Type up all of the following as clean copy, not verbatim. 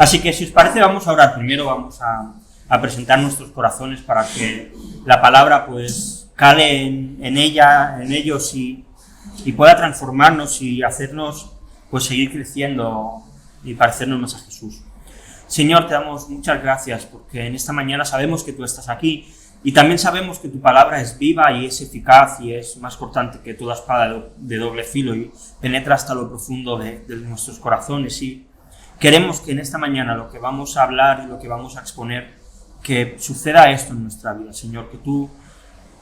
Así que si os parece vamos a orar. Primero vamos a presentar nuestros corazones para que la palabra pues cale en ellos y pueda transformarnos y hacernos pues seguir creciendo y parecernos más a Jesús. Señor, te damos muchas gracias porque en esta mañana sabemos que tú estás aquí y también sabemos que tu palabra es viva y es eficaz y es más cortante que toda espada de doble filo y penetra hasta lo profundo de nuestros corazones. Y queremos que en esta mañana lo que vamos a hablar y lo que vamos a exponer, que suceda esto en nuestra vida, Señor, que tú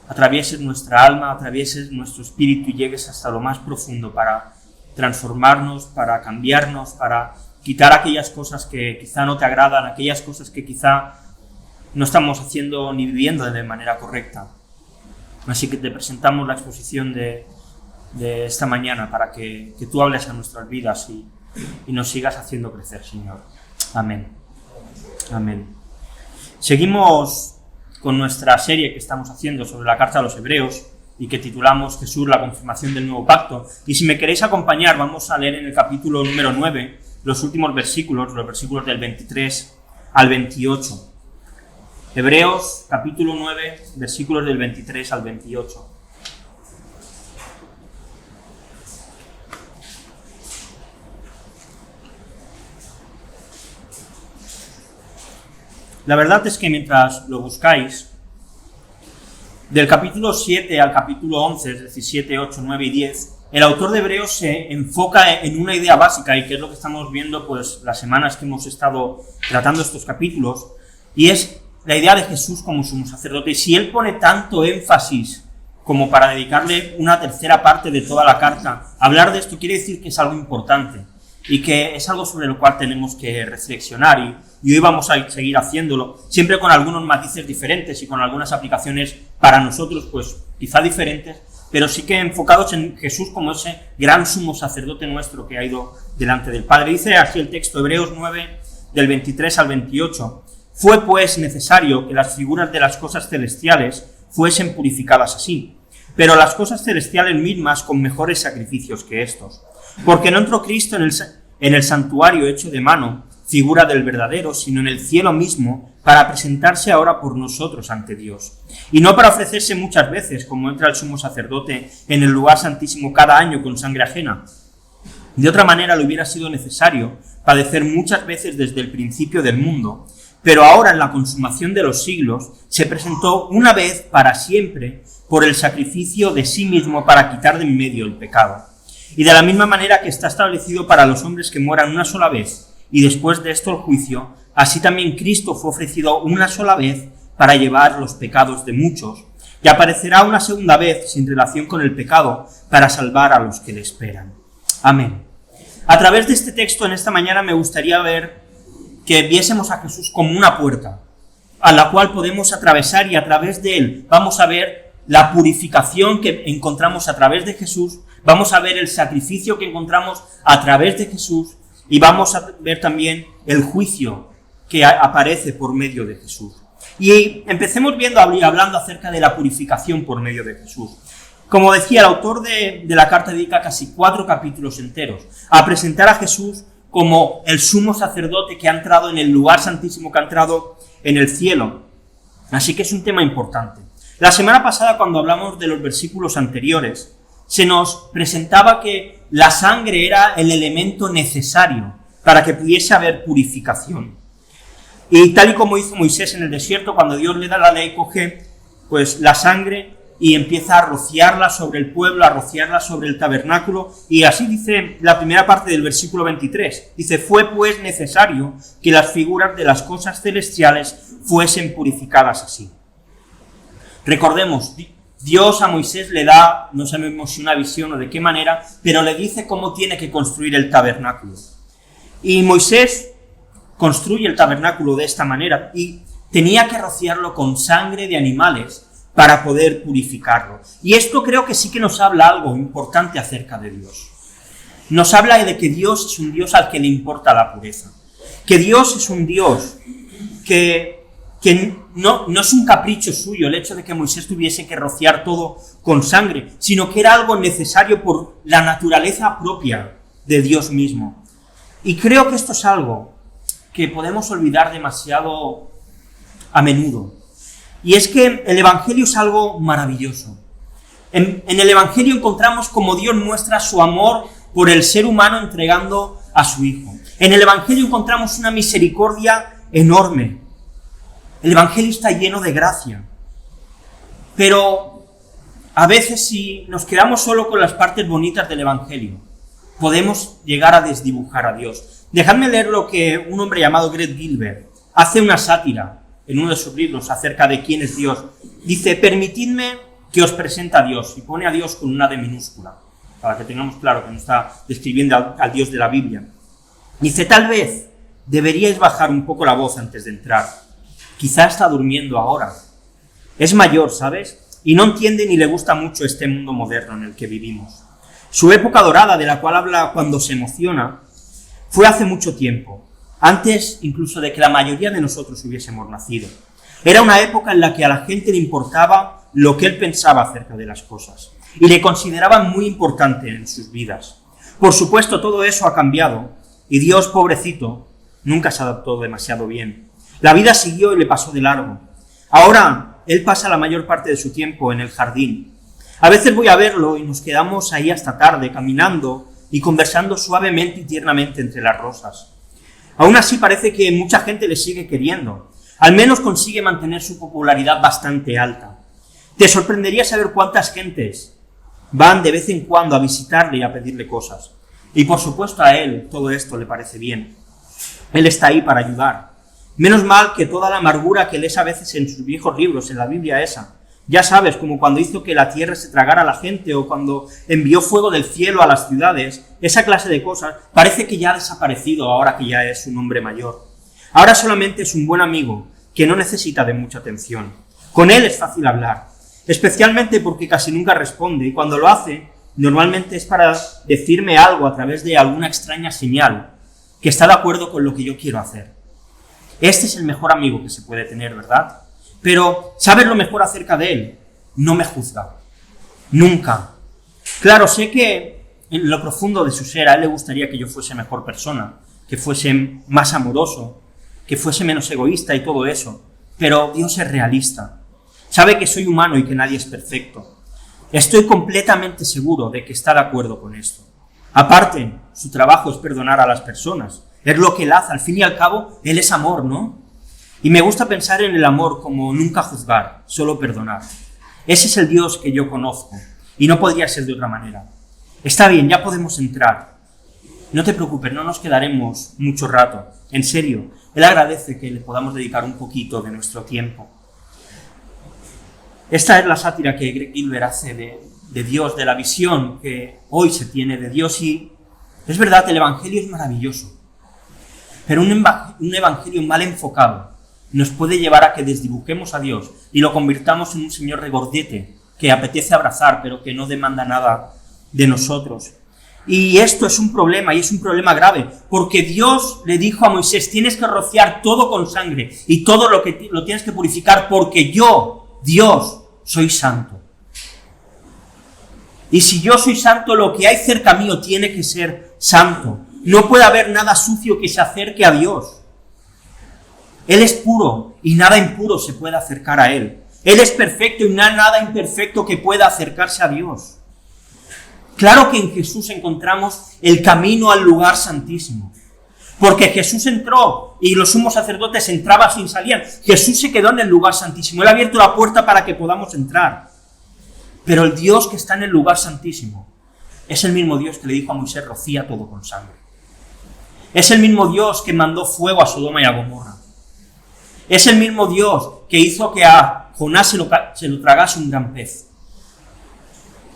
atravieses nuestra alma, atravieses nuestro espíritu y llegues hasta lo más profundo para transformarnos, para cambiarnos, para quitar aquellas cosas que quizá no te agradan, aquellas cosas que quizá no estamos haciendo ni viviendo de manera correcta. Así que te presentamos la exposición de esta mañana para que tú hables a nuestras vidas y nos sigas haciendo crecer, Señor. Amén. Amén. Seguimos con nuestra serie que estamos haciendo sobre la carta a los Hebreos y que titulamos Jesús, la confirmación del nuevo pacto. Y si me queréis acompañar, vamos a leer en el capítulo número 9 los últimos versículos, los versículos del 23 al 28. Hebreos, capítulo 9, versículos del 23 al 28. La verdad es que mientras lo buscáis, del capítulo 7 al capítulo 11, es decir, 7, 8, 9 y 10, el autor de Hebreos se enfoca en una idea básica, y que es lo que estamos viendo pues las semanas que hemos estado tratando estos capítulos, y es la idea de Jesús como sumo sacerdote. Y si él pone tanto énfasis como para dedicarle una tercera parte de toda la carta a hablar de esto, quiere decir que es algo importante y que es algo sobre lo cual tenemos que reflexionar, y hoy vamos a seguir haciéndolo, siempre con algunos matices diferentes y con algunas aplicaciones para nosotros pues quizá diferentes, pero sí que enfocados en Jesús como ese gran sumo sacerdote nuestro que ha ido delante del Padre. Dice así el texto, Hebreos 9, del 23 al 28. Fue pues necesario que las figuras de las cosas celestiales fuesen purificadas así, pero las cosas celestiales mismas con mejores sacrificios que estos. Porque no entró Cristo en el santuario hecho de mano, figura del verdadero, sino en el cielo mismo, para presentarse ahora por nosotros ante Dios. Y no para ofrecerse muchas veces, como entra el sumo sacerdote en el lugar santísimo cada año con sangre ajena. De otra manera le hubiera sido necesario padecer muchas veces desde el principio del mundo, pero ahora en la consumación de los siglos se presentó una vez para siempre por el sacrificio de sí mismo para quitar de en medio el pecado. Y de la misma manera que está establecido para los hombres que mueran una sola vez y después de esto el juicio, así también Cristo fue ofrecido una sola vez para llevar los pecados de muchos, y aparecerá una segunda vez sin relación con el pecado para salvar a los que le esperan. Amén. A través de este texto en esta mañana me gustaría ver que viésemos a Jesús como una puerta a la cual podemos atravesar, y a través de él vamos a ver la purificación que encontramos a través de Jesús, vamos a ver el sacrificio que encontramos a través de Jesús y vamos a ver también el juicio que aparece por medio de Jesús. Y empecemos hablando acerca de la purificación por medio de Jesús. Como decía, el autor de la carta dedica casi 4 capítulos enteros a presentar a Jesús como el sumo sacerdote que ha entrado en el lugar santísimo, que ha entrado en el cielo. Así que es un tema importante. La semana pasada, cuando hablamos de los versículos anteriores, se nos presentaba que la sangre era el elemento necesario para que pudiese haber purificación. Y tal y como hizo Moisés en el desierto, cuando Dios le da la ley, coge pues la sangre y empieza a rociarla sobre el pueblo, a rociarla sobre el tabernáculo, y así dice la primera parte del versículo 23. Dice, fue pues necesario que las figuras de las cosas celestiales fuesen purificadas así. Recordemos, Dios a Moisés le da, no sabemos si una visión o de qué manera, pero le dice cómo tiene que construir el tabernáculo. Y Moisés construye el tabernáculo de esta manera y tenía que rociarlo con sangre de animales para poder purificarlo. Y esto creo que sí que nos habla algo importante acerca de Dios. Nos habla de que Dios es un Dios al que le importa la pureza. Que Dios es un Dios que no es un capricho suyo el hecho de que Moisés tuviese que rociar todo con sangre, sino que era algo necesario por la naturaleza propia de Dios mismo. Y creo que esto es algo que podemos olvidar demasiado a menudo. Y es que el Evangelio es algo maravilloso. En el Evangelio encontramos cómo Dios muestra su amor por el ser humano entregando a su Hijo. En el Evangelio encontramos una misericordia enorme. El Evangelio está lleno de gracia. Pero a veces, si nos quedamos solo con las partes bonitas del Evangelio, podemos llegar a desdibujar a Dios. Dejadme leer lo que un hombre llamado Greg Gilbert hace una sátira en uno de sus libros acerca de quién es Dios. Dice: permitidme que os presente a Dios, y pone a Dios con una D minúscula, para que tengamos claro que no está describiendo al Dios de la Biblia. Dice: tal vez deberíais bajar un poco la voz antes de entrar. Quizá está durmiendo ahora. Es mayor, ¿sabes? Y no entiende ni le gusta mucho este mundo moderno en el que vivimos. Su época dorada, de la cual habla cuando se emociona, fue hace mucho tiempo, antes incluso de que la mayoría de nosotros hubiésemos nacido. Era una época en la que a la gente le importaba lo que él pensaba acerca de las cosas, y le consideraban muy importante en sus vidas. Por supuesto, todo eso ha cambiado, y Dios, pobrecito, nunca se adaptó demasiado bien. La vida siguió y le pasó de largo. Ahora, él pasa la mayor parte de su tiempo en el jardín. A veces voy a verlo y nos quedamos ahí hasta tarde, caminando y conversando suavemente y tiernamente entre las rosas. Aún así parece que mucha gente le sigue queriendo. Al menos consigue mantener su popularidad bastante alta. Te sorprendería saber cuántas gentes van de vez en cuando a visitarle y a pedirle cosas. Y por supuesto a él todo esto le parece bien. Él está ahí para ayudar. Menos mal que toda la amargura que lees a veces en sus viejos libros, en la Biblia esa, ya sabes, como cuando hizo que la tierra se tragara a la gente o cuando envió fuego del cielo a las ciudades, esa clase de cosas, parece que ya ha desaparecido ahora que ya es un hombre mayor. Ahora solamente es un buen amigo que no necesita de mucha atención. Con él es fácil hablar, especialmente porque casi nunca responde, y cuando lo hace, normalmente es para decirme algo a través de alguna extraña señal, que está de acuerdo con lo que yo quiero hacer. Este es el mejor amigo que se puede tener, ¿verdad? Pero, ¿sabes lo mejor acerca de él? No me juzga. Nunca. Claro, sé que en lo profundo de su ser a él le gustaría que yo fuese mejor persona, que fuese más amoroso, que fuese menos egoísta y todo eso. Pero Dios es realista. Sabe que soy humano y que nadie es perfecto. Estoy completamente seguro de que está de acuerdo con esto. Aparte, su trabajo es perdonar a las personas. Es lo que él hace. Al fin y al cabo, él es amor, ¿no? Y me gusta pensar en el amor como nunca juzgar, solo perdonar. Ese es el Dios que yo conozco, y no podría ser de otra manera. Está bien, ya podemos entrar. No te preocupes, no nos quedaremos mucho rato. En serio, él agradece que le podamos dedicar un poquito de nuestro tiempo. Esta es la sátira que Greg Gilbert hace de Dios, de la visión que hoy se tiene de Dios, y es verdad, el Evangelio es maravilloso. Pero un evangelio mal enfocado nos puede llevar a que desdibujemos a Dios y lo convirtamos en un señor regordete que apetece abrazar, pero que no demanda nada de nosotros. Y esto es un problema, y es un problema grave, porque Dios le dijo a Moisés: tienes que rociar todo con sangre y todo lo tienes que purificar, porque yo, Dios, soy santo. Y si yo soy santo, lo que hay cerca mío tiene que ser santo. No puede haber nada sucio que se acerque a Dios. Él es puro y nada impuro se puede acercar a Él. Él es perfecto y no hay nada imperfecto que pueda acercarse a Dios. Claro que en Jesús encontramos el camino al lugar santísimo. Porque Jesús entró y los sumos sacerdotes entraban sin salían. Jesús se quedó en el lugar santísimo. Él ha abierto la puerta para que podamos entrar. Pero el Dios que está en el lugar santísimo es el mismo Dios que le dijo a Moisés: rocía todo con sangre. Es el mismo Dios que mandó fuego a Sodoma y a Gomorra. Es el mismo Dios que hizo que a Jonás se lo tragase un gran pez.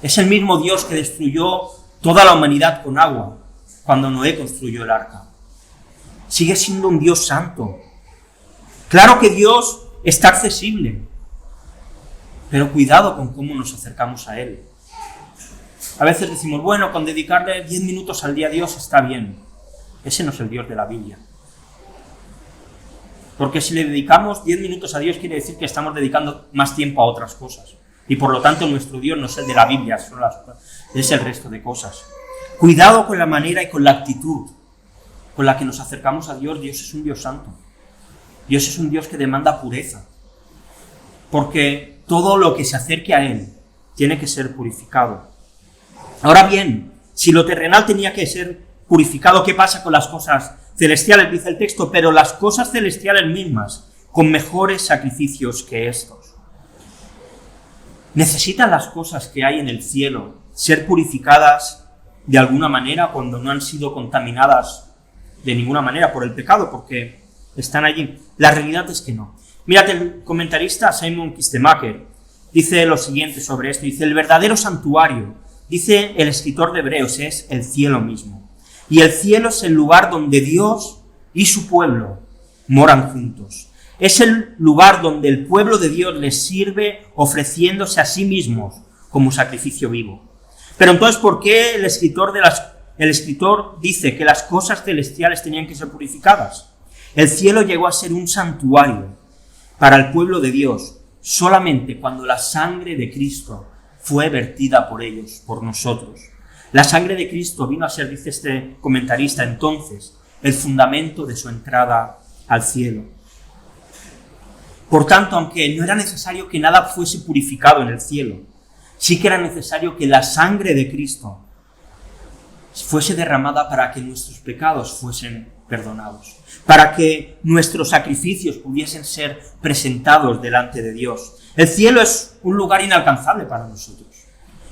Es el mismo Dios que destruyó toda la humanidad con agua cuando Noé construyó el arca. Sigue siendo un Dios santo. Claro que Dios está accesible, pero cuidado con cómo nos acercamos a Él. A veces decimos: bueno, con dedicarle 10 minutos al día a Dios está bien. Ese no es el Dios de la Biblia. Porque si le dedicamos 10 minutos a Dios, quiere decir que estamos dedicando más tiempo a otras cosas. Y por lo tanto nuestro Dios no es el de la Biblia, es el resto de cosas. Cuidado con la manera y con la actitud con la que nos acercamos a Dios, Dios es un Dios santo. Dios es un Dios que demanda pureza. Porque todo lo que se acerque a Él tiene que ser purificado. Ahora bien, si lo terrenal tenía que ser purificado, ¿qué pasa con las cosas celestiales? Dice el texto, pero las cosas celestiales mismas, con mejores sacrificios que estos. ¿Necesitan las cosas que hay en el cielo ser purificadas de alguna manera cuando no han sido contaminadas de ninguna manera por el pecado? Porque están allí. La realidad es que no. Mírate, el comentarista Simon Kistemaker dice lo siguiente sobre esto. Dice, el verdadero santuario, dice el escritor de Hebreos, es el cielo mismo. Y el cielo es el lugar donde Dios y su pueblo moran juntos. Es el lugar donde el pueblo de Dios les sirve ofreciéndose a sí mismos como sacrificio vivo. Pero entonces, ¿por qué el escritor dice que las cosas celestiales tenían que ser purificadas? El cielo llegó a ser un santuario para el pueblo de Dios solamente cuando la sangre de Cristo fue vertida por ellos, por nosotros. La sangre de Cristo vino a ser, dice este comentarista, entonces, el fundamento de su entrada al cielo. Por tanto, aunque no era necesario que nada fuese purificado en el cielo, sí que era necesario que la sangre de Cristo fuese derramada para que nuestros pecados fuesen perdonados, para que nuestros sacrificios pudiesen ser presentados delante de Dios. El cielo es un lugar inalcanzable para nosotros.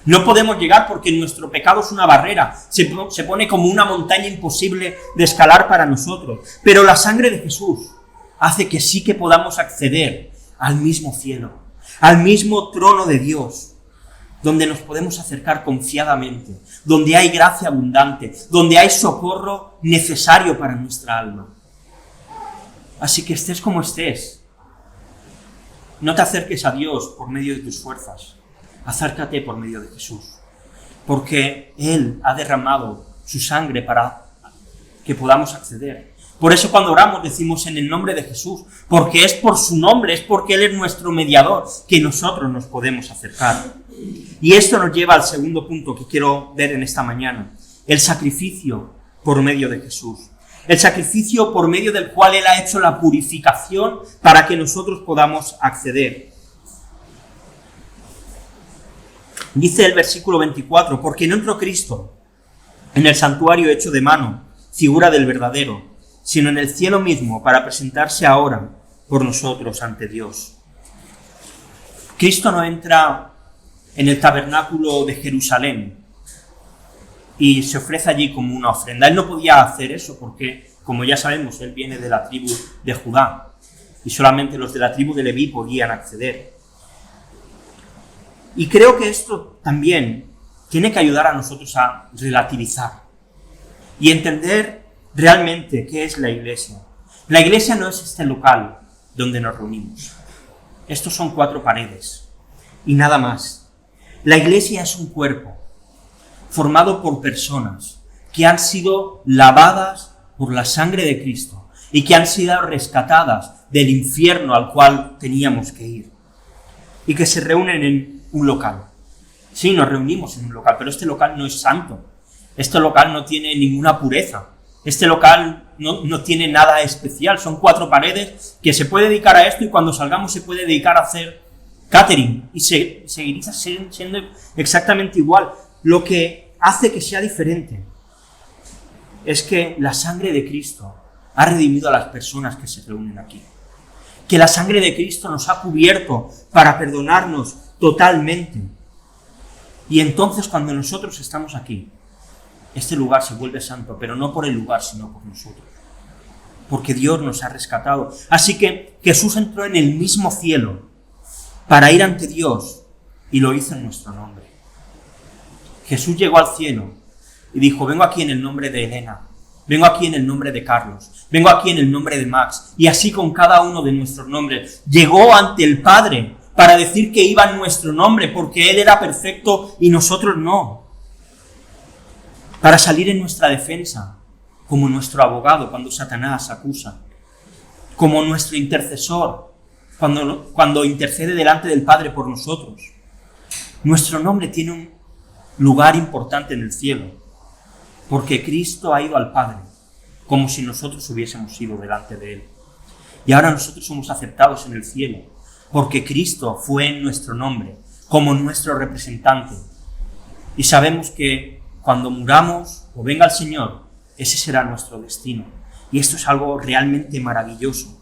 No podemos llegar porque nuestro pecado es una barrera, se pone como una montaña imposible de escalar para nosotros. Pero la sangre de Jesús hace que sí que podamos acceder al mismo cielo, al mismo trono de Dios, donde nos podemos acercar confiadamente, donde hay gracia abundante, donde hay socorro necesario para nuestra alma. Así que estés como estés, no te acerques a Dios por medio de tus fuerzas, acércate por medio de Jesús, porque Él ha derramado su sangre para que podamos acceder. Por eso cuando oramos decimos en el nombre de Jesús, porque es por su nombre, es porque Él es nuestro mediador, que nosotros nos podemos acercar. Y esto nos lleva al segundo punto que quiero ver en esta mañana, el sacrificio por medio de Jesús. El sacrificio por medio del cual Él ha hecho la purificación para que nosotros podamos acceder. Dice el versículo 24, porque no entró Cristo en el santuario hecho de mano, figura del verdadero, sino en el cielo mismo para presentarse ahora por nosotros ante Dios. Cristo no entra en el tabernáculo de Jerusalén y se ofrece allí como una ofrenda. Él no podía hacer eso porque, como ya sabemos, Él viene de la tribu de Judá y solamente los de la tribu de Leví podían acceder. Y creo que esto también tiene que ayudar a nosotros a relativizar y entender realmente qué es la iglesia. La iglesia no es este local donde nos reunimos. Estos son 4 paredes y nada más. La iglesia es un cuerpo formado por personas que han sido lavadas por la sangre de Cristo y que han sido rescatadas del infierno al cual teníamos que ir y que se reúnen en un local. Sí, nos reunimos en un local, pero este local no es santo. Este local no tiene ninguna pureza. Este local no tiene nada especial. Son 4 paredes que se puede dedicar a esto y cuando salgamos se puede dedicar a hacer catering y seguiría siendo exactamente igual. Lo que hace que sea diferente es que la sangre de Cristo ha redimido a las personas que se reúnen aquí. Que la sangre de Cristo nos ha cubierto para perdonarnos totalmente. Y entonces cuando nosotros estamos aquí, este lugar se vuelve santo, pero no por el lugar, sino por nosotros. Porque Dios nos ha rescatado. Así que Jesús entró en el mismo cielo para ir ante Dios y lo hizo en nuestro nombre. Jesús llegó al cielo y dijo, vengo aquí en el nombre de Elena, vengo aquí en el nombre de Carlos, vengo aquí en el nombre de Max, y así con cada uno de nuestros nombres. Llegó ante el Padre para decir que iba en nuestro nombre, porque Él era perfecto y nosotros no. Para salir en nuestra defensa, como nuestro abogado cuando Satanás acusa, como nuestro intercesor cuando intercede delante del Padre por nosotros. Nuestro nombre tiene un lugar importante en el cielo, porque Cristo ha ido al Padre como si nosotros hubiésemos ido delante de Él. Y ahora nosotros somos aceptados en el cielo, porque Cristo fue en nuestro nombre, como nuestro representante. Y sabemos que cuando muramos o venga el Señor, ese será nuestro destino. Y esto es algo realmente maravilloso.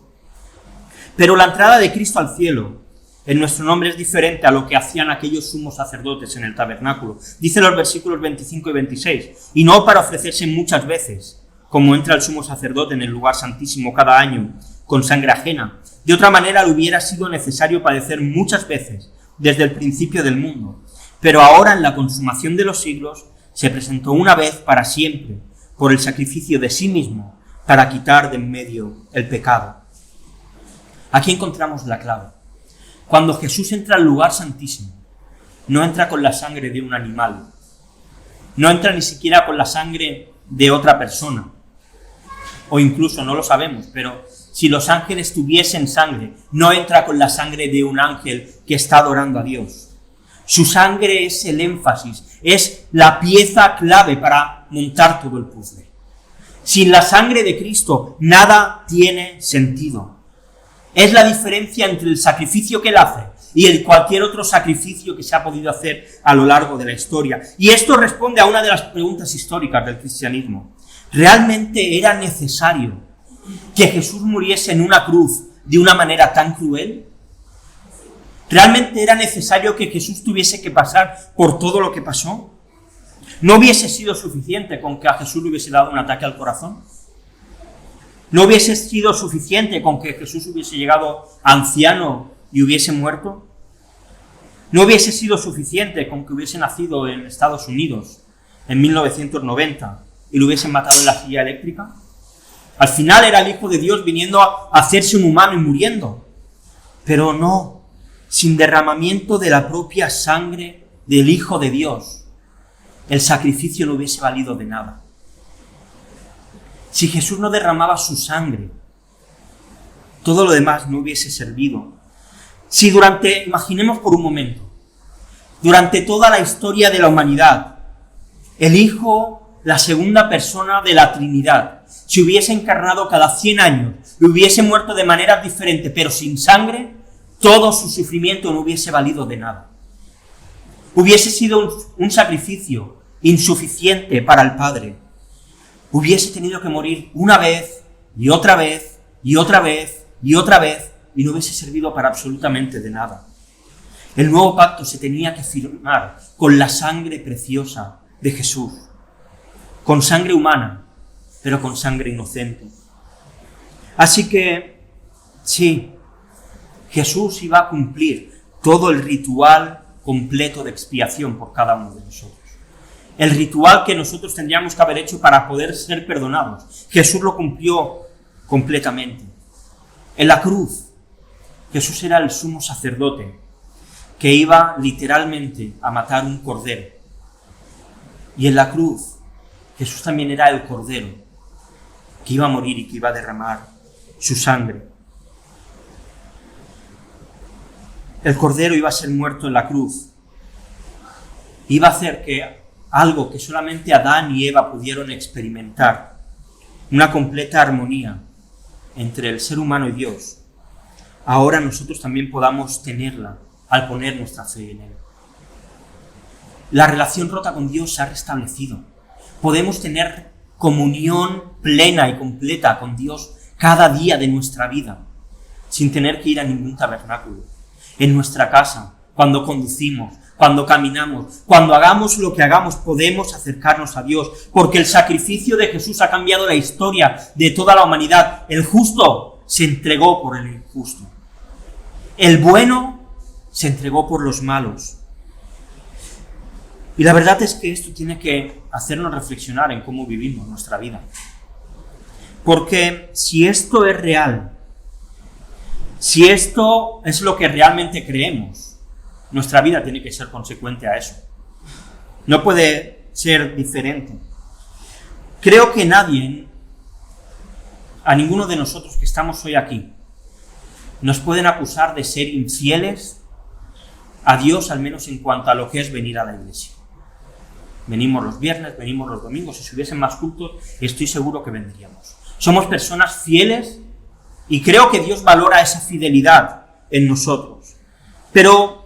Pero la entrada de Cristo al cielo en nuestro nombre es diferente a lo que hacían aquellos sumos sacerdotes en el tabernáculo. Dice los versículos 25 y 26, y no para ofrecerse muchas veces, como entra el sumo sacerdote en el lugar santísimo cada año, con sangre ajena. De otra manera le hubiera sido necesario padecer muchas veces desde el principio del mundo. Pero ahora, en la consumación de los siglos, se presentó una vez para siempre, por el sacrificio de sí mismo, para quitar de en medio el pecado. Aquí encontramos la clave. Cuando Jesús entra al lugar santísimo, no entra con la sangre de un animal, no entra ni siquiera con la sangre de otra persona, o incluso, no lo sabemos, pero si los ángeles tuviesen sangre, no entra con la sangre de un ángel que está adorando a Dios. Su sangre es el énfasis, es la pieza clave para montar todo el puzzle. Sin la sangre de Cristo, nada tiene sentido. Es la diferencia entre el sacrificio que Él hace y cualquier otro sacrificio que se ha podido hacer a lo largo de la historia. Y esto responde a una de las preguntas históricas del cristianismo. ¿Realmente era necesario que Jesús muriese en una cruz de una manera tan cruel? ¿Realmente era necesario que Jesús tuviese que pasar por todo lo que pasó? ¿No hubiese sido suficiente con que a Jesús le hubiese dado un ataque al corazón? ¿No hubiese sido suficiente con que Jesús hubiese llegado anciano y hubiese muerto? ¿No hubiese sido suficiente con que hubiese nacido en Estados Unidos en 1990 y lo hubiesen matado en la silla eléctrica? Al final era el Hijo de Dios viniendo a hacerse un humano y muriendo. Pero no, sin derramamiento de la propia sangre del Hijo de Dios, el sacrificio no hubiese valido de nada. Si Jesús no derramaba su sangre, todo lo demás no hubiese servido. Si imaginemos por un momento, durante toda la historia de la humanidad, el Hijo, la segunda persona de la Trinidad, se hubiese encarnado cada 100 años y hubiese muerto de manera diferente, pero sin sangre, todo su sufrimiento no hubiese valido de nada. Hubiese sido un sacrificio insuficiente para el Padre. Hubiese tenido que morir una vez, y otra vez, y otra vez, y otra vez, y no hubiese servido para absolutamente de nada. El nuevo pacto se tenía que firmar con la sangre preciosa de Jesús, con sangre humana, pero con sangre inocente. Así que, sí, Jesús iba a cumplir todo el ritual completo de expiación por cada uno de nosotros. El ritual que nosotros tendríamos que haber hecho para poder ser perdonados. Jesús lo cumplió completamente. En la cruz, Jesús era el sumo sacerdote que iba literalmente a matar un cordero. Y en la cruz, Jesús también era el cordero que iba a morir y que iba a derramar su sangre. El cordero iba a ser muerto en la cruz. Iba a hacer que algo que solamente Adán y Eva pudieron experimentar, una completa armonía entre el ser humano y Dios, ahora nosotros también podamos tenerla al poner nuestra fe en Él. La relación rota con Dios se ha restablecido. Podemos tener comunión plena y completa con Dios cada día de nuestra vida, sin tener que ir a ningún tabernáculo. En nuestra casa, cuando conducimos, cuando caminamos, cuando hagamos lo que hagamos, podemos acercarnos a Dios, porque el sacrificio de Jesús ha cambiado la historia de toda la humanidad. El justo se entregó por el injusto. El bueno se entregó por los malos. Y la verdad es que esto tiene que hacernos reflexionar en cómo vivimos nuestra vida. Porque si esto es real, si esto es lo que realmente creemos, nuestra vida tiene que ser consecuente a eso. No puede ser diferente. Creo que a ninguno de nosotros que estamos hoy aquí, nos pueden acusar de ser infieles a Dios, al menos en cuanto a lo que es venir a la iglesia. Venimos los viernes, venimos los domingos, si hubiesen más cultos, estoy seguro que vendríamos. Somos personas fieles y creo que Dios valora esa fidelidad en nosotros. Pero,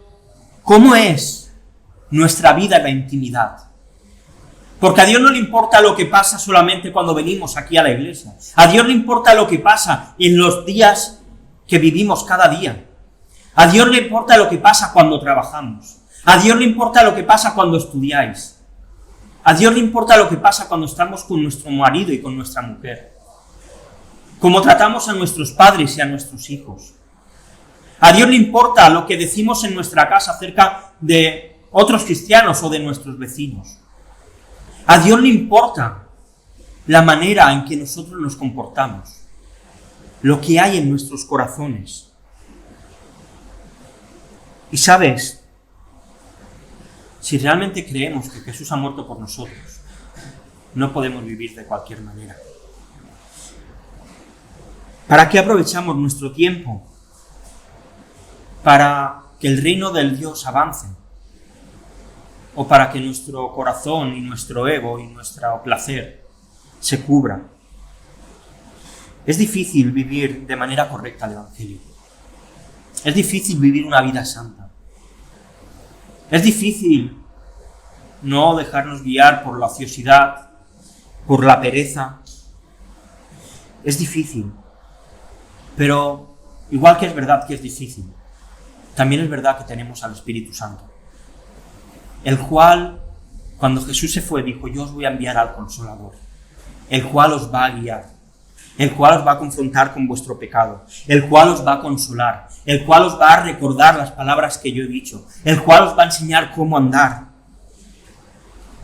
¿cómo es nuestra vida en la intimidad? Porque a Dios no le importa lo que pasa solamente cuando venimos aquí a la iglesia. A Dios le importa lo que pasa en los días que vivimos cada día. A Dios le importa lo que pasa cuando trabajamos. A Dios le importa lo que pasa cuando estudiáis. A Dios le importa lo que pasa cuando estamos con nuestro marido y con nuestra mujer. Cómo tratamos a nuestros padres y a nuestros hijos. A Dios le importa lo que decimos en nuestra casa acerca de otros cristianos o de nuestros vecinos. A Dios le importa la manera en que nosotros nos comportamos, lo que hay en nuestros corazones. Y sabes, si realmente creemos que Jesús ha muerto por nosotros, no podemos vivir de cualquier manera. ¿Para qué aprovechamos nuestro tiempo? ¿Para que el reino del Dios avance? ¿O para que nuestro corazón y nuestro ego y nuestro placer se cubra? Es difícil vivir de manera correcta el Evangelio. Es difícil vivir una vida santa. Es difícil no dejarnos guiar por la ociosidad, por la pereza. Es difícil. Pero igual que es verdad que es difícil, también es verdad que tenemos al Espíritu Santo, el cual, cuando Jesús se fue, dijo: yo os voy a enviar al Consolador, el cual os va a guiar, el cual os va a confrontar con vuestro pecado, el cual os va a consolar, el cual os va a recordar las palabras que yo he dicho, el cual os va a enseñar cómo andar.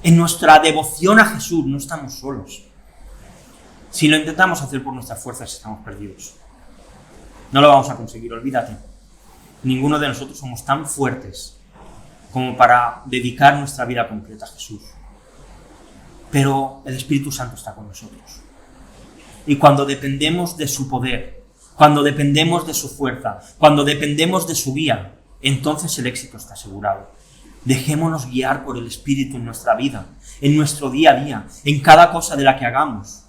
En nuestra devoción a Jesús no estamos solos. Si lo intentamos hacer por nuestras fuerzas, estamos perdidos. No lo vamos a conseguir, olvídate. Ninguno de nosotros somos tan fuertes como para dedicar nuestra vida completa a Jesús. Pero el Espíritu Santo está con nosotros. Y cuando dependemos de su poder, cuando dependemos de su fuerza, cuando dependemos de su guía, entonces el éxito está asegurado. Dejémonos guiar por el Espíritu en nuestra vida, en nuestro día a día, en cada cosa de la que hagamos.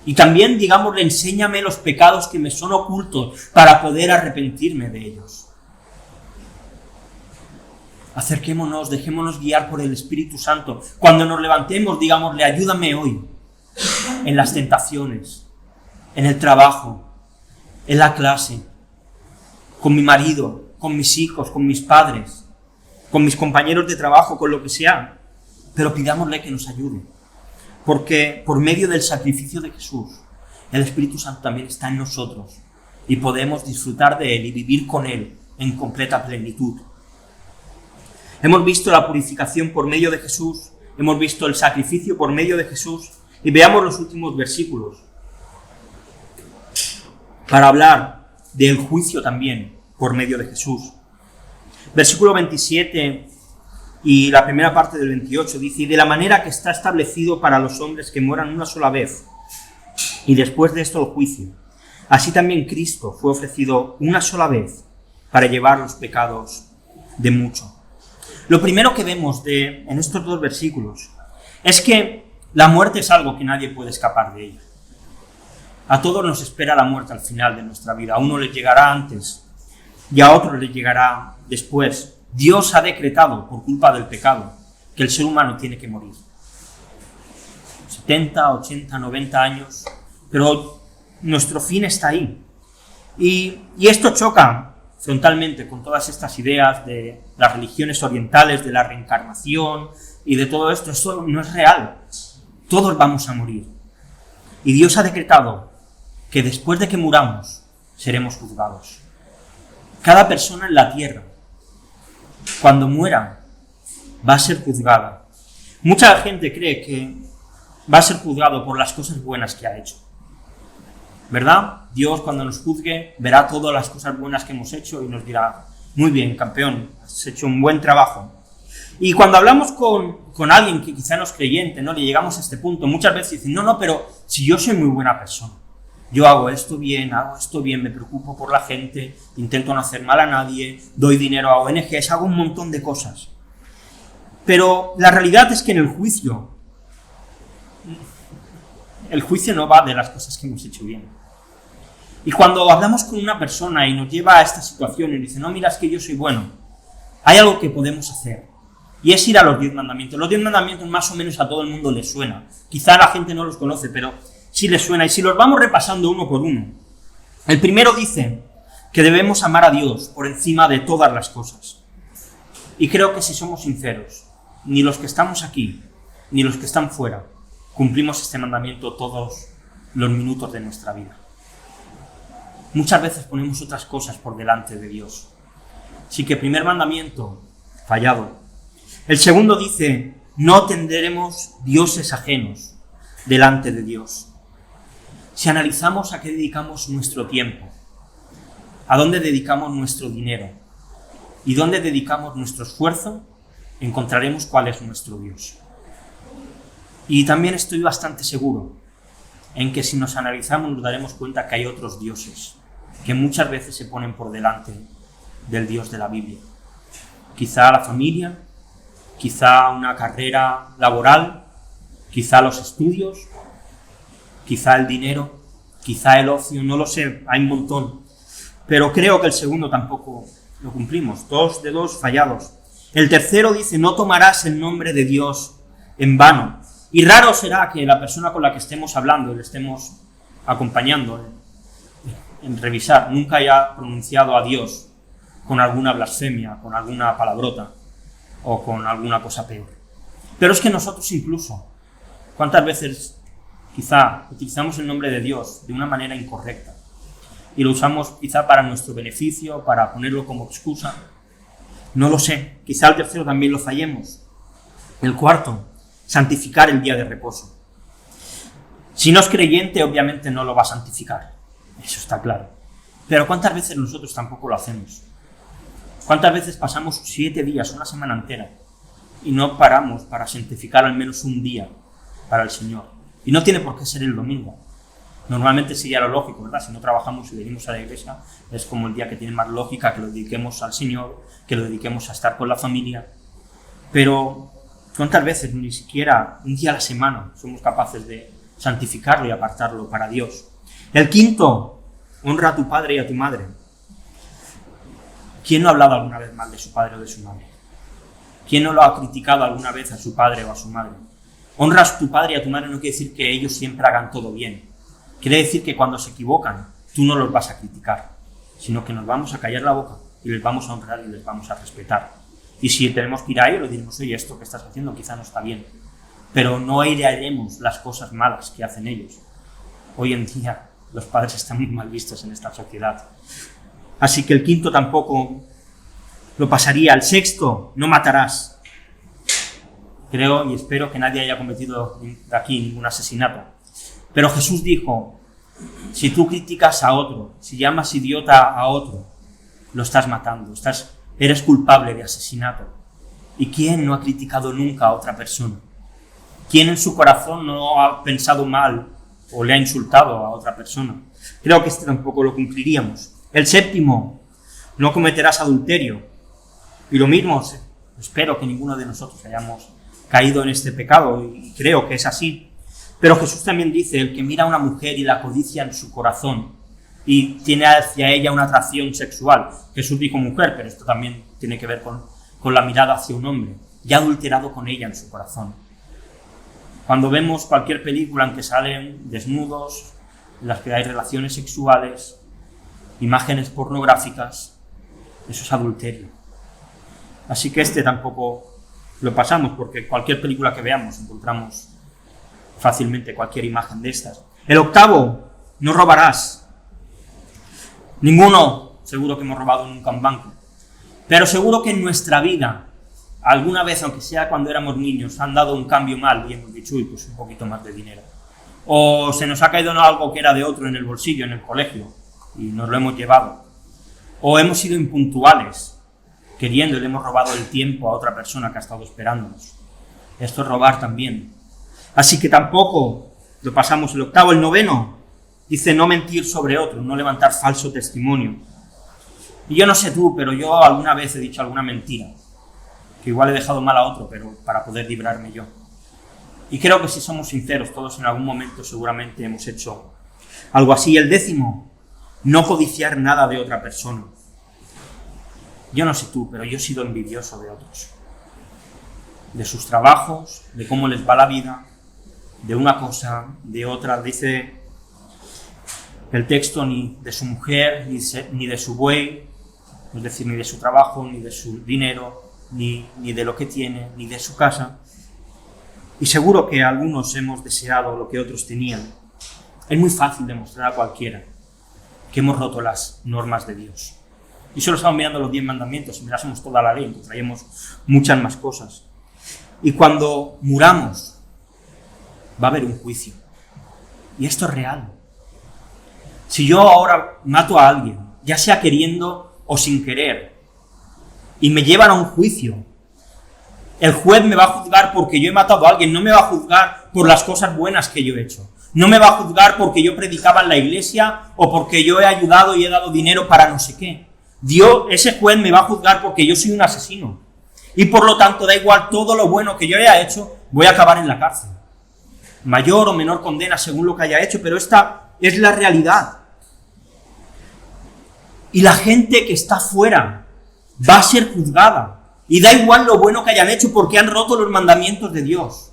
Y también, digámosle, enséñame los pecados que me son ocultos para poder arrepentirme de ellos. Acerquémonos, dejémonos guiar por el Espíritu Santo. Cuando nos levantemos, digámosle: ayúdame hoy en las tentaciones, en el trabajo, en la clase, con mi marido, con mis hijos, con mis padres, con mis compañeros de trabajo, con lo que sea. Pero pidámosle que nos ayude. Porque por medio del sacrificio de Jesús, el Espíritu Santo también está en nosotros y podemos disfrutar de Él y vivir con Él en completa plenitud. Hemos visto la purificación por medio de Jesús, hemos visto el sacrificio por medio de Jesús, y veamos los últimos versículos para hablar del juicio también por medio de Jesús. Versículo 27 y la primera parte del 28 dice: y de la manera que está establecido para los hombres que mueran una sola vez, y después de esto el juicio, así también Cristo fue ofrecido una sola vez para llevar los pecados de muchos. Lo primero que vemos en estos dos versículos es que la muerte es algo que nadie puede escapar de ella. A todos nos espera la muerte al final de nuestra vida. A uno les llegará antes y a otros les llegará después. Dios ha decretado, por culpa del pecado, que el ser humano tiene que morir. 70, 80, 90 años, pero nuestro fin está ahí. Y esto choca frontalmente con todas estas ideas de las religiones orientales, de la reencarnación y de todo esto. Esto no es real. Todos vamos a morir. Y Dios ha decretado que después de que muramos, seremos juzgados. Cada persona en la tierra, cuando muera, va a ser juzgada. Mucha gente cree que va a ser juzgado por las cosas buenas que ha hecho. ¿Verdad? Dios, cuando nos juzgue, verá todas las cosas buenas que hemos hecho y nos dirá: muy bien, campeón, has hecho un buen trabajo. Y cuando hablamos con alguien que quizá no es creyente, ¿no?, le llegamos a este punto, muchas veces dicen: no, pero si yo soy muy buena persona, yo hago esto bien, me preocupo por la gente, intento no hacer mal a nadie, doy dinero a ONGs, hago un montón de cosas. Pero la realidad es que en el juicio no va de las cosas que hemos hecho bien. Y cuando hablamos con una persona y nos lleva a esta situación y dice, no, mira, es que yo soy bueno, hay algo que podemos hacer. Y es ir a los 10 mandamientos. Los 10 mandamientos más o menos a todo el mundo les suena. Quizá la gente no los conoce, pero sí les suena. Y si los vamos repasando uno por uno. El primero dice que debemos amar a Dios por encima de todas las cosas. Y creo que si somos sinceros, ni los que estamos aquí, ni los que están fuera, cumplimos este mandamiento todos los minutos de nuestra vida. Muchas veces ponemos otras cosas por delante de Dios. Así que primer mandamiento, fallado. El segundo dice, no tendremos dioses ajenos delante de Dios. Si analizamos a qué dedicamos nuestro tiempo, a dónde dedicamos nuestro dinero y dónde dedicamos nuestro esfuerzo, encontraremos cuál es nuestro Dios. Y también estoy bastante seguro en que si nos analizamos nos daremos cuenta que hay otros dioses que muchas veces se ponen por delante del Dios de la Biblia. Quizá la familia, quizá una carrera laboral, quizá los estudios, quizá el dinero, quizá el ocio, no lo sé, hay un montón. Pero creo que el segundo tampoco lo cumplimos, 2 de 2 fallados. El tercero dice, no tomarás el nombre de Dios en vano. Y raro será que la persona con la que estemos hablando, le estemos acompañando en revisar, nunca haya pronunciado a Dios con alguna blasfemia, con alguna palabrota o con alguna cosa peor. Pero es que nosotros incluso, ¿cuántas veces quizá utilizamos el nombre de Dios de una manera incorrecta? Y lo usamos quizá para nuestro beneficio, para ponerlo como excusa. No lo sé, quizá el tercero también lo fallemos. El cuarto, santificar el día de reposo. Si no es creyente, obviamente no lo va a santificar. Eso está claro. Pero ¿cuántas veces nosotros tampoco lo hacemos? ¿Cuántas veces pasamos 7 días, una semana entera, y no paramos para santificar al menos un día para el Señor? Y no tiene por qué ser el domingo. Normalmente sería lo lógico, ¿verdad? Si no trabajamos y venimos a la iglesia, es como el día que tiene más lógica que lo dediquemos al Señor, que lo dediquemos a estar con la familia. Pero ¿cuántas veces ni siquiera un día a la semana somos capaces de santificarlo y apartarlo para Dios? El quinto, honra a tu padre y a tu madre. ¿Quién no ha hablado alguna vez mal de su padre o de su madre? ¿Quién no lo ha criticado alguna vez a su padre o a su madre? Honras a tu padre y a tu madre no quiere decir que ellos siempre hagan todo bien. Quiere decir que cuando se equivocan, tú no los vas a criticar, sino que nos vamos a callar la boca y les vamos a honrar y les vamos a respetar. Y si tenemos que ir a ellos, les diremos, oye, esto que estás haciendo quizá no está bien. Pero no airearemos las cosas malas que hacen ellos. Hoy en día los padres están muy mal vistos en esta sociedad. Así que el quinto tampoco lo pasaría. El sexto, no matarás. Creo y espero que nadie haya cometido aquí ningún asesinato. Pero Jesús dijo, si tú criticas a otro, si llamas idiota a otro, lo estás matando, eres culpable de asesinato. ¿Y quién no ha criticado nunca a otra persona? ¿Quién en su corazón no ha pensado mal o le ha insultado a otra persona? Creo que este tampoco lo cumpliríamos. El séptimo, no cometerás adulterio. Y lo mismo, espero que ninguno de nosotros hayamos caído en este pecado, y creo que es así. Pero Jesús también dice, el que mira a una mujer y la codicia en su corazón y tiene hacia ella una atracción sexual. Jesús dijo mujer, pero esto también tiene que ver con la mirada hacia un hombre. Ya ha adulterado con ella en su corazón. Cuando vemos cualquier película en que salen desnudos, en las que hay relaciones sexuales, imágenes pornográficas, eso es adulterio. Así que este tampoco lo pasamos, porque cualquier película que veamos encontramos fácilmente cualquier imagen de estas. El octavo, no robarás. Ninguno, seguro que hemos robado nunca un banco. Pero seguro que en nuestra vida, alguna vez, aunque sea cuando éramos niños, han dado un cambio mal y hemos dicho, uy, pues un poquito más de dinero. O se nos ha caído algo que era de otro en el bolsillo, en el colegio, y nos lo hemos llevado. O hemos sido impuntuales, queriendo y le hemos robado el tiempo a otra persona que ha estado esperándonos. Esto es robar también. Así que tampoco lo pasamos. El octavo. El noveno dice no mentir sobre otro, no levantar falso testimonio. Y yo no sé tú, pero yo alguna vez he dicho alguna mentira. que igual he dejado mal a otro, pero para poder librarme yo. Y creo que si somos sinceros, todos en algún momento seguramente hemos hecho algo así. El 10º, no codiciar nada de otra persona. Yo no sé tú, pero yo he sido envidioso de otros. De sus trabajos, de cómo les va la vida, de una cosa, de otra. Dice el texto, ni de su mujer, ni de su buey, es decir, ni de su trabajo, ni de su dinero, ni de lo que tiene, ni de su casa. Y seguro que algunos hemos deseado lo que otros tenían. Es muy fácil demostrar a cualquiera que hemos roto las normas de Dios. Y solo estamos mirando los 10 mandamientos. Si mirásemos toda la ley, encontraríamos muchas más cosas. Y cuando muramos, va a haber un juicio. Y esto es real. Si yo ahora mato a alguien, ya sea queriendo o sin querer, y me llevan a un juicio, el juez me va a juzgar porque yo he matado a alguien, no me va a juzgar por las cosas buenas que yo he hecho. No me va a juzgar porque yo predicaba en la iglesia o porque yo he ayudado y he dado dinero para no sé qué. Ese juez me va a juzgar porque yo soy un asesino. Y por lo tanto, da igual todo lo bueno que yo haya hecho, voy a acabar en la cárcel. Mayor o menor condena según lo que haya hecho, pero esta es la realidad. Y la gente que está fuera va a ser juzgada. Y da igual lo bueno que hayan hecho porque han roto los mandamientos de Dios.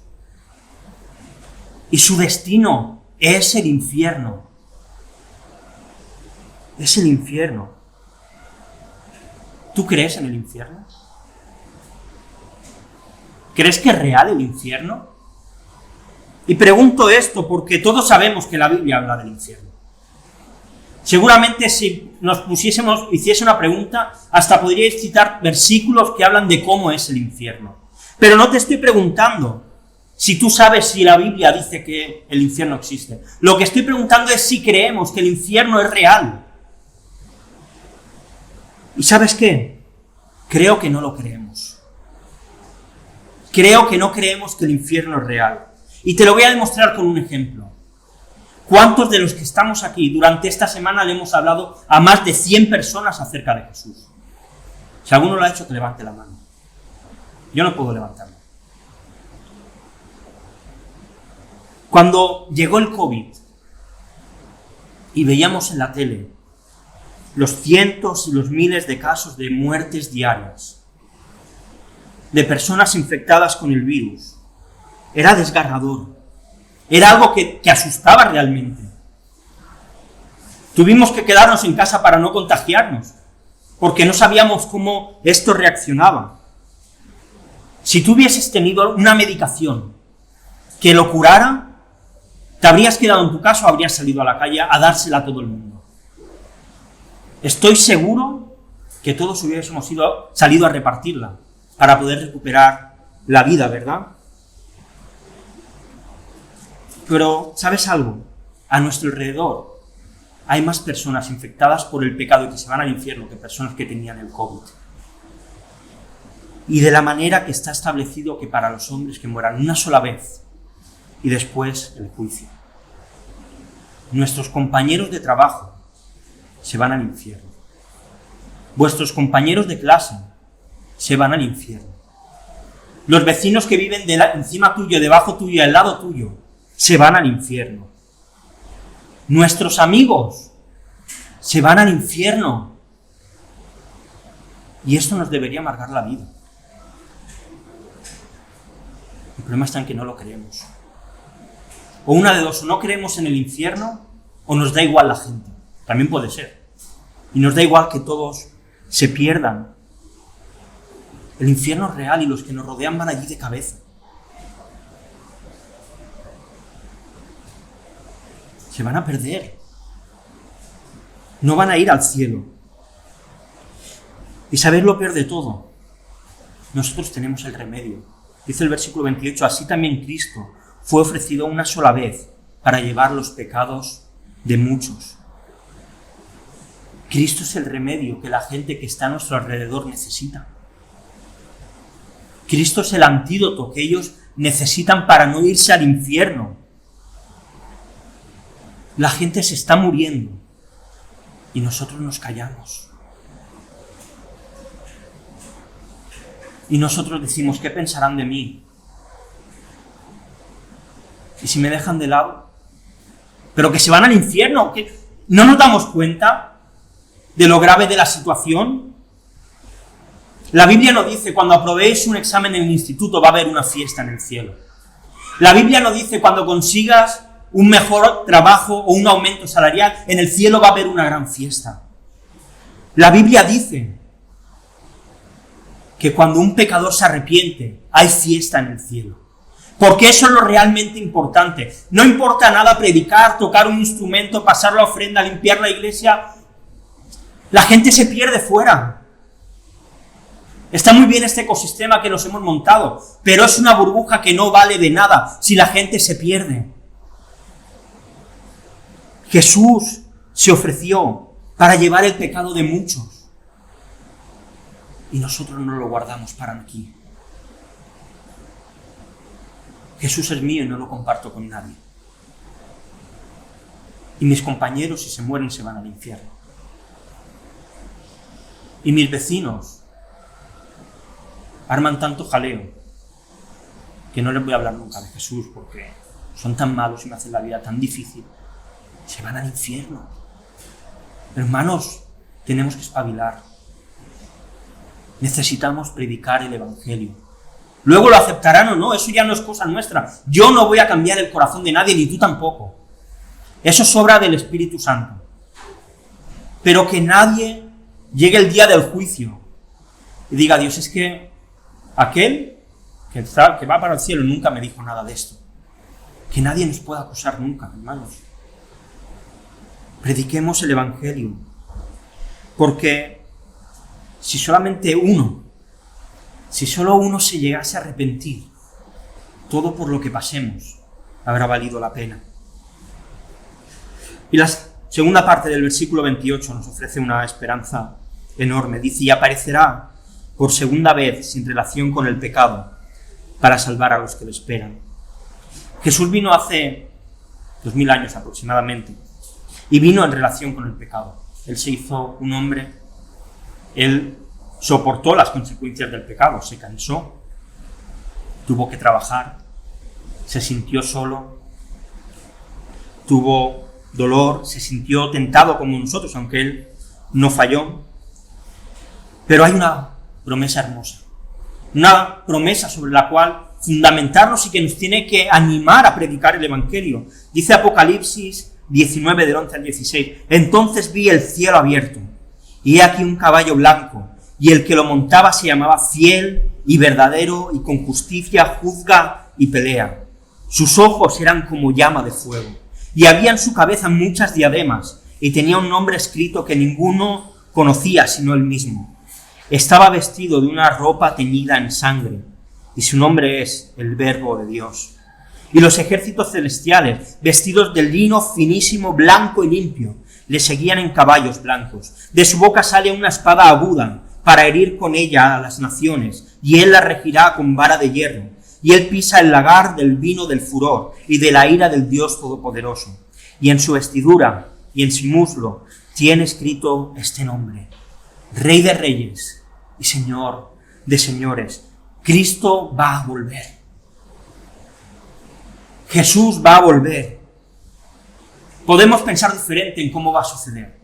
Y su destino es el infierno. Es el infierno. ¿Tú crees en el infierno? ¿Crees que es real el infierno? Y pregunto esto porque todos sabemos que la Biblia habla del infierno. Seguramente si nos hiciese una pregunta, hasta podríais citar versículos que hablan de cómo es el infierno. Pero no te estoy preguntando si tú sabes si la Biblia dice que el infierno existe. Lo que estoy preguntando es si creemos que el infierno es real. ¿Y sabes qué? Creo que no lo creemos. Creo que no creemos que el infierno es real. Y te lo voy a demostrar con un ejemplo. ¿Cuántos de los que estamos aquí durante esta semana le hemos hablado a más de 100 personas acerca de Jesús? Si alguno lo ha hecho, que levante la mano. Yo no puedo levantarla. Cuando llegó el COVID y veíamos en la tele los cientos y los miles de casos de muertes diarias, de personas infectadas con el virus, era desgarrador. Era algo que asustaba realmente. Tuvimos que quedarnos en casa para no contagiarnos, porque no sabíamos cómo esto reaccionaba. Si tú hubieses tenido una medicación que lo curara, te habrías quedado en tu casa o habrías salido a la calle a dársela a todo el mundo. Estoy seguro que todos hubiésemos salido a repartirla para poder recuperar la vida, ¿verdad? Pero, ¿sabes algo? A nuestro alrededor hay más personas infectadas por el pecado y que se van al infierno que personas que tenían el COVID. Y de la manera que está establecido que para los hombres que mueran una sola vez y después el juicio. Nuestros compañeros de trabajo se van al infierno. Vuestros compañeros de clase se van al infierno. Los vecinos que viven encima tuyo, debajo tuyo y al lado tuyo se van al infierno. Nuestros amigos se van al infierno. Y esto nos debería amargar la vida. El problema está en que no lo creemos. O una de dos, o no creemos en el infierno, o nos da igual la gente. También puede ser. Y nos da igual que todos se pierdan. El infierno es real y los que nos rodean van allí de cabeza. Se van a perder. No van a ir al cielo. Y ¿sabéis lo peor de todo? Nosotros tenemos el remedio. Dice el versículo 28, así también Cristo fue ofrecido una sola vez para llevar los pecados de muchos. Cristo es el remedio que la gente que está a nuestro alrededor necesita. Cristo es el antídoto que ellos necesitan para no irse al infierno. La gente se está muriendo y nosotros nos callamos. Y nosotros decimos, ¿qué pensarán de mí? ¿Y si me dejan de lado? ¿Pero que se van al infierno? ¿Qué? ¿No nos damos cuenta de lo grave de la situación? La Biblia nos dice, cuando aprobéis un examen en el instituto va a haber una fiesta en el cielo. La Biblia nos dice, cuando consigas un mejor trabajo o un aumento salarial, en el cielo va a haber una gran fiesta. La Biblia dice que cuando un pecador se arrepiente, hay fiesta en el cielo. Porque eso es lo realmente importante. No importa nada predicar, tocar un instrumento, pasar la ofrenda, limpiar la iglesia. La gente se pierde fuera. Está muy bien este ecosistema que nos hemos montado, pero es una burbuja que no vale de nada si la gente se pierde. Jesús se ofreció para llevar el pecado de muchos. Y nosotros no lo guardamos para aquí. Jesús es mío y no lo comparto con nadie. Y mis compañeros, si se mueren, se van al infierno. Y mis vecinos arman tanto jaleo que no les voy a hablar nunca de Jesús porque son tan malos y me hacen la vida tan difícil. Se van al infierno. Hermanos, tenemos que espabilar. Necesitamos predicar el Evangelio. Luego lo aceptarán o no, eso ya no es cosa nuestra. Yo no voy a cambiar el corazón de nadie, ni tú tampoco. Eso es obra del Espíritu Santo. Pero que nadie llegue el día del juicio y diga, Dios, es que aquel que va para el cielo nunca me dijo nada de esto. Que nadie nos pueda acusar nunca, hermanos. Prediquemos el Evangelio. Porque si solamente si solo uno se llegase a arrepentir, todo por lo que pasemos habrá valido la pena. Y la segunda parte del versículo 28 nos ofrece una esperanza enorme. Dice, y aparecerá por segunda vez sin relación con el pecado para salvar a los que lo esperan. Jesús vino hace 2000 años aproximadamente y vino en relación con el pecado. Él se hizo un hombre, él soportó las consecuencias del pecado, se cansó, tuvo que trabajar, se sintió solo, tuvo dolor, se sintió tentado como nosotros, aunque él no falló. Pero hay una promesa hermosa, una promesa sobre la cual fundamentarnos y que nos tiene que animar a predicar el Evangelio. Dice Apocalipsis 19, del 11 al 16, entonces vi el cielo abierto, y he aquí un caballo blanco, y el que lo montaba se llamaba Fiel y Verdadero, y con justicia juzga y pelea. Sus ojos eran como llama de fuego, y había en su cabeza muchas diademas, y tenía un nombre escrito que ninguno conocía sino él mismo. Estaba vestido de una ropa teñida en sangre, y su nombre es el Verbo de Dios. Y los ejércitos celestiales, vestidos de lino finísimo, blanco y limpio, le seguían en caballos blancos. De su boca sale una espada aguda, para herir con ella a las naciones, y él la regirá con vara de hierro, y él pisa el lagar del vino del furor y de la ira del Dios Todopoderoso. Y en su vestidura y en su muslo tiene escrito este nombre: Rey de Reyes y Señor de Señores. Cristo va a volver. Jesús va a volver. Podemos pensar diferente en cómo va a suceder.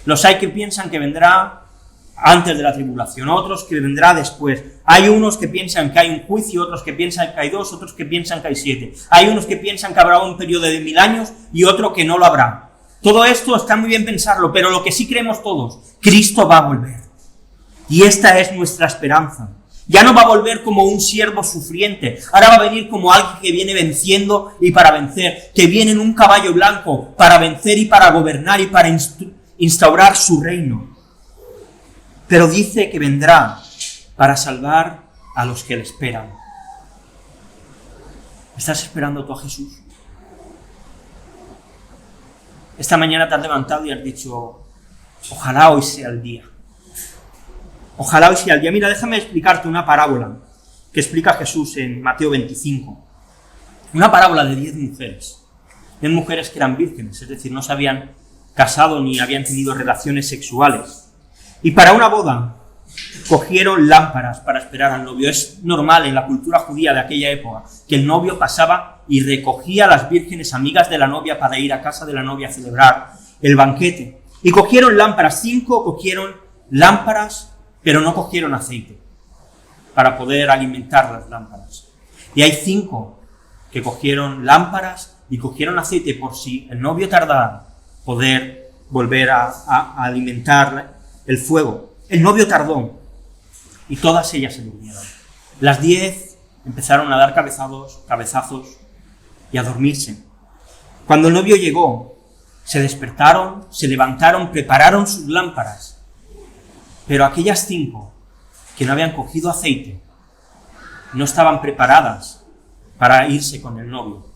Los hay que piensan que vendrá antes de la tribulación, otros que vendrá después. Hay unos que piensan que hay un juicio, otros que piensan que hay 2, otros que piensan que hay 7. Hay unos que piensan que habrá un periodo de 1000 años y otro que no lo habrá. Todo esto está muy bien pensarlo, pero lo que sí creemos todos, Cristo va a volver. Y esta es nuestra esperanza. Ya no va a volver como un siervo sufriente, ahora va a venir como alguien que viene venciendo y para vencer, que viene en un caballo blanco para vencer y para gobernar y para instaurar su reino. Pero dice que vendrá para salvar a los que le esperan. ¿Estás esperando tú a Jesús? Esta mañana te has levantado y has dicho, ojalá hoy sea el día. Ojalá hoy sea el día. Mira, déjame explicarte una parábola que explica Jesús en Mateo 25. Una parábola de 10 mujeres. 10 mujeres que eran vírgenes, es decir, no se habían casado ni habían tenido relaciones sexuales. Y para una boda cogieron lámparas para esperar al novio. Es normal en la cultura judía de aquella época que el novio pasaba y recogía a las vírgenes amigas de la novia para ir a casa de la novia a celebrar el banquete. Y cogieron lámparas, 5 cogieron lámparas, pero no cogieron aceite para poder alimentar las lámparas. Y hay 5 que cogieron lámparas y cogieron aceite por si el novio tardara poder volver a alimentar el fuego. El novio tardó y todas ellas se durmieron. Las 10 empezaron a dar cabezazos y a dormirse. Cuando el novio llegó, se despertaron, se levantaron, prepararon sus lámparas. Pero aquellas 5 que no habían cogido aceite no estaban preparadas para irse con el novio.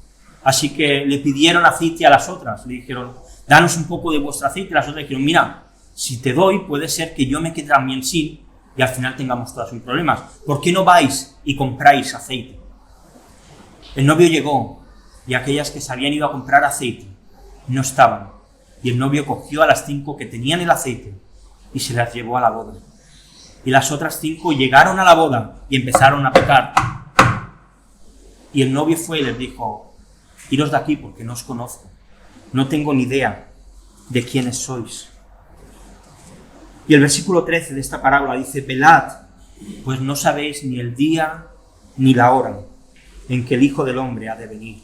Así que le pidieron aceite a las otras. Le dijeron, danos un poco de vuestro aceite. Las otras dijeron, mira, si te doy, puede ser que yo me quede también sin y al final tengamos todos mis problemas. ¿Por qué no vais y compráis aceite? El novio llegó y aquellas que se habían ido a comprar aceite no estaban. Y el novio cogió a las 5 que tenían el aceite y se las llevó a la boda. Y las otras 5 llegaron a la boda y empezaron a pecar. Y el novio fue y les dijo, iros de aquí porque no os conozco. No tengo ni idea de quiénes sois. Y el versículo 13 de esta parábola dice, velad, pues no sabéis ni el día ni la hora en que el Hijo del Hombre ha de venir.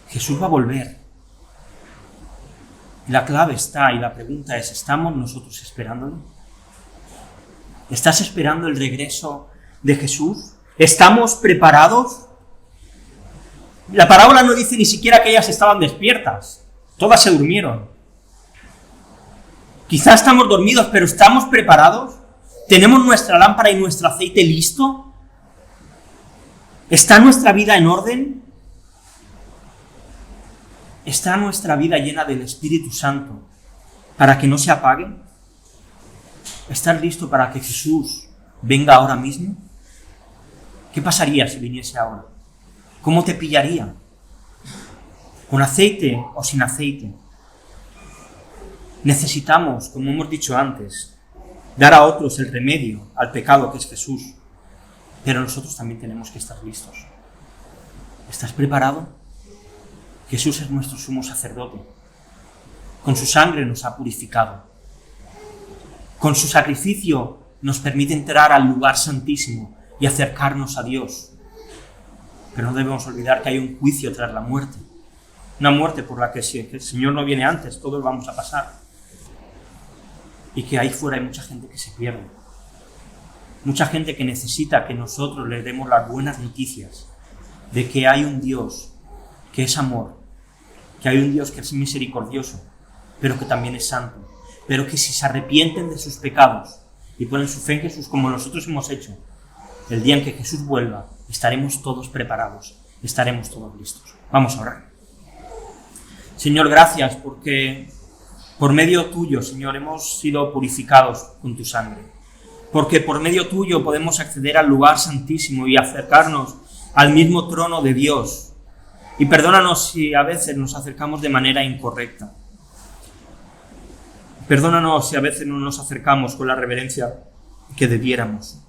Jesús va a volver. La clave está, y la pregunta es, ¿estamos nosotros esperándolo? ¿Estás esperando el regreso de Jesús? ¿Estamos preparados? La parábola no dice ni siquiera que ellas estaban despiertas. Todas se durmieron. Quizá estamos dormidos, pero ¿estamos preparados? ¿Tenemos nuestra lámpara y nuestro aceite listo? ¿Está nuestra vida en orden? ¿Está nuestra vida llena del Espíritu Santo para que no se apague? ¿Estás listo para que Jesús venga ahora mismo? ¿Qué pasaría si viniese ahora? ¿Cómo te pillaría? ¿Con aceite o sin aceite? Necesitamos, como hemos dicho antes, dar a otros el remedio al pecado que es Jesús. Pero nosotros también tenemos que estar listos. ¿Estás preparado? Jesús es nuestro sumo sacerdote. Con su sangre nos ha purificado. Con su sacrificio nos permite entrar al lugar santísimo y acercarnos a Dios. Pero no debemos olvidar que hay un juicio tras la muerte. Una muerte por la que si el Señor no viene antes, todos vamos a pasar. Y que ahí fuera hay mucha gente que se pierde. Mucha gente que necesita que nosotros le demos las buenas noticias de que hay un Dios que es amor, que hay un Dios que es misericordioso, pero que también es santo, pero que si se arrepienten de sus pecados y ponen su fe en Jesús como nosotros hemos hecho, el día en que Jesús vuelva, estaremos todos preparados, estaremos todos listos. Vamos a orar. Señor, gracias porque por medio tuyo, Señor, hemos sido purificados con tu sangre. Porque por medio tuyo podemos acceder al lugar santísimo y acercarnos al mismo trono de Dios. Y perdónanos si a veces nos acercamos de manera incorrecta. Perdónanos si a veces no nos acercamos con la reverencia que debiéramos.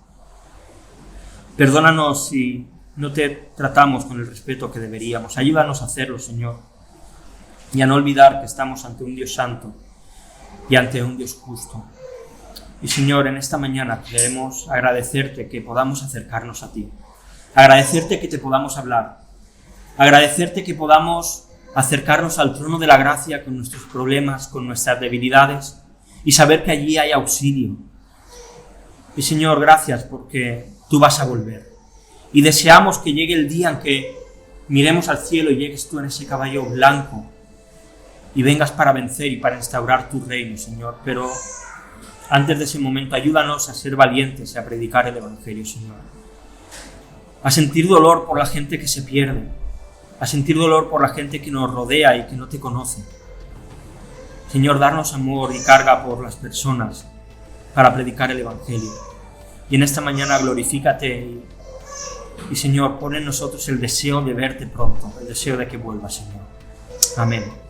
Perdónanos si no te tratamos con el respeto que deberíamos. Ayúdanos a hacerlo, Señor. Y a no olvidar que estamos ante un Dios santo y ante un Dios justo. Y Señor, en esta mañana queremos agradecerte que podamos acercarnos a ti. Agradecerte que te podamos hablar. Agradecerte que podamos acercarnos al trono de la gracia con nuestros problemas, con nuestras debilidades y saber que allí hay auxilio. Y Señor, gracias porque tú vas a volver. Y deseamos que llegue el día en que miremos al cielo y llegues tú en ese caballo blanco y vengas para vencer y para instaurar tu reino, Señor. Pero antes de ese momento, ayúdanos a ser valientes y a predicar el Evangelio, Señor. A sentir dolor por la gente que se pierde. A sentir dolor por la gente que nos rodea y que no te conoce. Señor, darnos amor y carga por las personas para predicar el Evangelio. Y en esta mañana glorifícate y Señor, pon en nosotros el deseo de verte pronto, el deseo de que vuelvas, Señor. Amén.